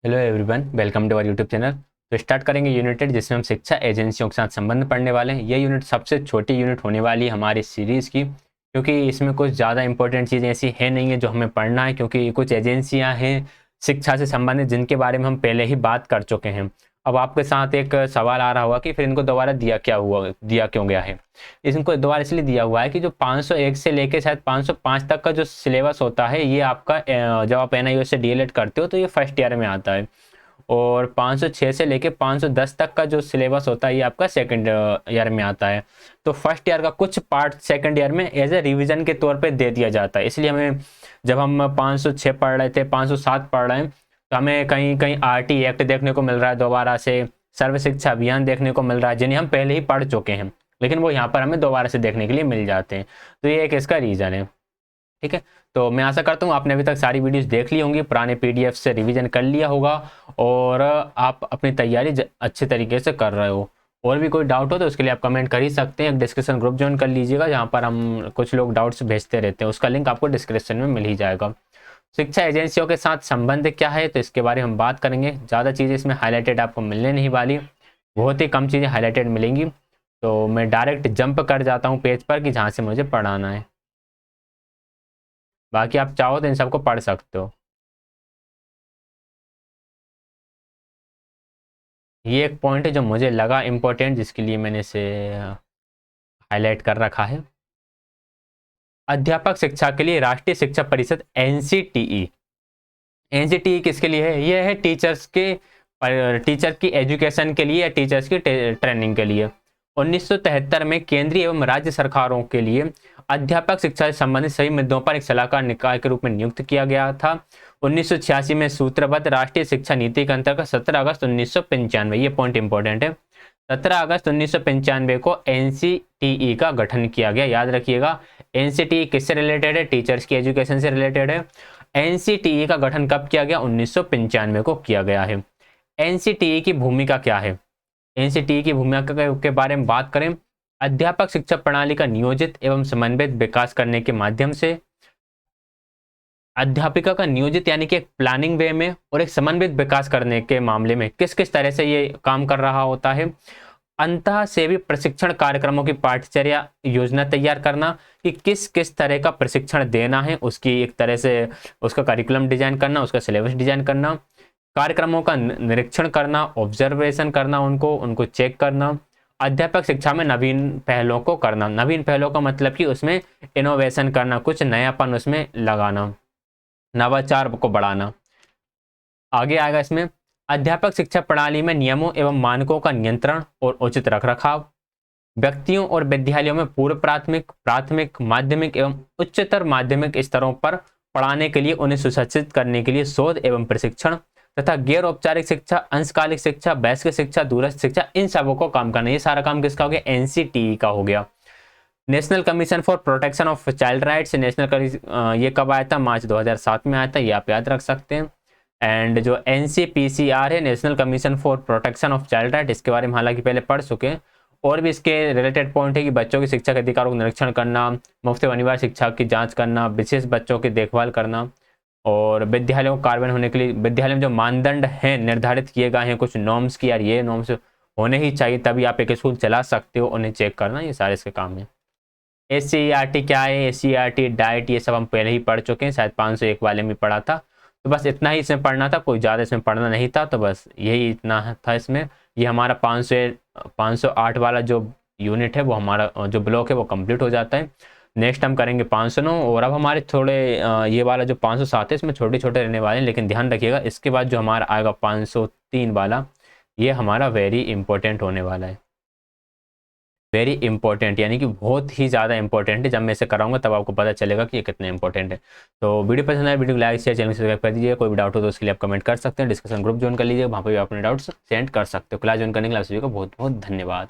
Hello everyone, welcome to our YouTube channel. तो start करेंगे united, जिसमें हम शिक्षा एजेंसियों के साथ संबंध पढ़ने वाले हैं। ये यूनिट सबसे छोटी यूनिट होने वाली है हमारी सीरीज़ की, क्योंकि इसमें कुछ ज़्यादा इंपॉर्टेंट चीज़ें ऐसी है नहीं है जो हमें पढ़ना है, क्योंकि कुछ एजेंसियां हैं शिक्षा से संबंधित जिनके बारे में हम पहले ही बात कर चुके हैं। अब आपके साथ एक सवाल आ रहा होगा कि फिर इनको दोबारा दिया क्यों गया है। इनको दोबारा इसलिए दिया हुआ है कि जो 501 से लेके शायद 505 तक का जो सिलेबस होता है, ये आपका जब आप NIOS से DLED करते हो तो ये फर्स्ट ईयर में आता है। और 506 से लेके 510 तक का जो सिलेबस होता है ये आपका सेकंड ईयर में आता है। तो फर्स्ट ईयर का कुछ पार्ट सेकंड ईयर में एज ए रिवीजन के तौर पे दे दिया जाता है। इसलिए हमें जब हम 506 पढ़ रहे थे, 507 पढ़ रहे हैं, तो हमें कहीं कहीं RT एक्ट देखने को मिल रहा है दोबारा से, सर्व शिक्षा अभियान देखने को मिल रहा है, जिन्हें हम पहले ही पढ़ चुके हैं, लेकिन वो यहाँ पर हमें दोबारा से देखने के लिए मिल जाते हैं। तो ये एक इसका रीज़न है। ठीक है, तो मैं आशा करता हूँ आपने अभी तक सारी वीडियोस देख ली होंगी, पुराने PDF से रिवीजन कर लिया होगा और आप अपनी तैयारी अच्छे तरीके से कर रहे हो। और भी कोई डाउट हो तो उसके लिए आप कमेंट कर ही सकते हैं। एक डिस्कशन ग्रुप ज्वाइन कर लीजिएगा, जहाँ पर हम कुछ लोग डाउट्स भेजते रहते हैं, उसका लिंक आपको डिस्क्रिप्शन में मिल ही जाएगा। शिक्षा एजेंसियों के साथ संबंध क्या है, तो इसके बारे में हम बात करेंगे। ज़्यादा चीज़ें इसमें हाईलाइटेड आपको मिलने नहीं वाली, बहुत ही कम चीज़ें हाईलाइटेड मिलेंगी। तो मैं डायरेक्ट जंप कर जाता हूँ पेज पर कि जहाँ से मुझे पढ़ाना है। बाकी आप चाहो तो इन सबको पढ़ सकते हो। ये एक पॉइंट है जो मुझे लगा इम्पोर्टेंट, जिसके लिए मैंने इसे हाईलाइट कर रखा है। अध्यापक शिक्षा के लिए राष्ट्रीय शिक्षा परिषद NCTE किसके लिए है? ये है टीचर की एजुकेशन के लिए या टीचर्स की ट्रेनिंग के लिए। 1973 में केंद्रीय एवं राज्य सरकारों के लिए अध्यापक शिक्षा से संबंधित सभी मुद्दों पर एक सलाहकार निकाय के रूप में नियुक्त किया गया था। 1986 में सूत्रबद्ध राष्ट्रीय शिक्षा नीति के अंतर्गत 17 अगस्त 1995, ये पॉइंट इंपॉर्टेंट है, 17 अगस्त 1995 को NCTE का गठन किया गया। याद रखिएगा, NCTE किससे रिलेटेड है? टीचर्स की एजुकेशन से रिलेटेड है। NCTE का गठन कब किया गया? 1995 को किया गया है। NCTE की भूमिका क्या है? NCTE की भूमिका के बारे में बात करें, अध्यापक शिक्षा प्रणाली का नियोजित एवं समन्वित विकास करने के माध्यम से, अध्यापिका का नियोजित यानी कि एक प्लानिंग वे में और एक समन्वित विकास करने के मामले में किस किस तरह से ये काम कर रहा होता है। अंतः सेवी प्रशिक्षण कार्यक्रमों की पाठ्यचर्या योजना तैयार करना कि किस किस तरह का प्रशिक्षण देना है, उसकी एक तरह से उसका करिकुलम डिजाइन करना, उसका सिलेबस डिजाइन करना, कार्यक्रमों का निरीक्षण करना, ऑब्जर्वेशन करना, उनको चेक करना, अध्यापक शिक्षा में नवीन पहलों को करना। नवीन पहलों का मतलब कि उसमें इनोवेशन करना, कुछ नयापन उसमें लगाना, नवाचार को बढ़ाना। आगे आएगा इसमें, अध्यापक शिक्षा प्रणाली में नियमों एवं मानकों का नियंत्रण और उचित रखरखाव, व्यक्तियों और विद्यालयों में पूर्व प्राथमिक, प्राथमिक, माध्यमिक एवं उच्चतर माध्यमिक स्तरों पर पढ़ाने के लिए उन्हें सुसज्जित करने के लिए शोध एवं प्रशिक्षण, तथा गैर औपचारिक शिक्षा, अंशकालिक शिक्षा, वैश्विक शिक्षा, दूरस्थ शिक्षा, इन सबों को काम करना। ये सारा काम किसका हो गया? NCTE का हो गया। National commission for protection of child rights, ये कब आया था? मार्च 2007 में आया था, ये आप याद रख सकते हैं। एंड जो NCPCR है, national commission for protection of child right, इसके बारे में हालांकि पहले पढ़ चुके हैं। और भी इसके रिलेटेड पॉइंट है कि बच्चों की शिक्षा के अधिकारों का निरीक्षण करना, मुफ्त अनिवार्य शिक्षा की जांच करना, विशेष बच्चों की देखभाल करना, और विद्यालयों को कार्यान्वयन होने के लिए विद्यालय में जो मानदंड हैं निर्धारित किए गए हैं कुछ नॉर्म्स की, यार ये नॉर्म्स होने ही चाहिए तभी आप एक स्कूल चला सकते हो, उन्हें चेक करना, ये सारे इसके काम है। SCERT क्या है? SCERT डाइट, ये सब हम पहले ही पढ़ चुके हैं, शायद 501 वाले में पढ़ा था। तो बस इतना ही इसमें पढ़ना था, कोई ज़्यादा इसमें पढ़ना नहीं था, तो बस यही इतना था इसमें। ये हमारा 508 वाला जो यूनिट है, वो हमारा जो ब्लॉक है वो कंप्लीट हो जाता है। नेक्स्ट हम करेंगे 509, और अब हमारे थोड़े ये वाला जो 507 है इसमें छोटे छोटे रहने वाले हैं, लेकिन ध्यान रखिएगा इसके बाद जो हमारा आएगा 503 वाला, ये हमारा वेरी इंपॉर्टेंट होने वाला है। वेरी इंपॉर्टेंट यानी कि बहुत ही ज़्यादा इंपॉर्टेंट है। जब मैं इसे कराऊंगा तब आपको पता चलेगा कि ये कितना इंपॉर्टेंट है। तो वीडियो पसंद आए वीडियो को लाइक शेयर, चैनल सब्सक्राइब कर दीजिए। कोई भी डाउट हो तो उसके लिए आप कमेंट कर सकते हैं, डिस्कशन ग्रुप ज्वाइन कर लीजिए, वहाँ पर भी अपने डाउट्स सेंड कर सकते हो। क्लास ज्वाइन करने के लिए आप सभी को बहुत बहुत धन्यवाद।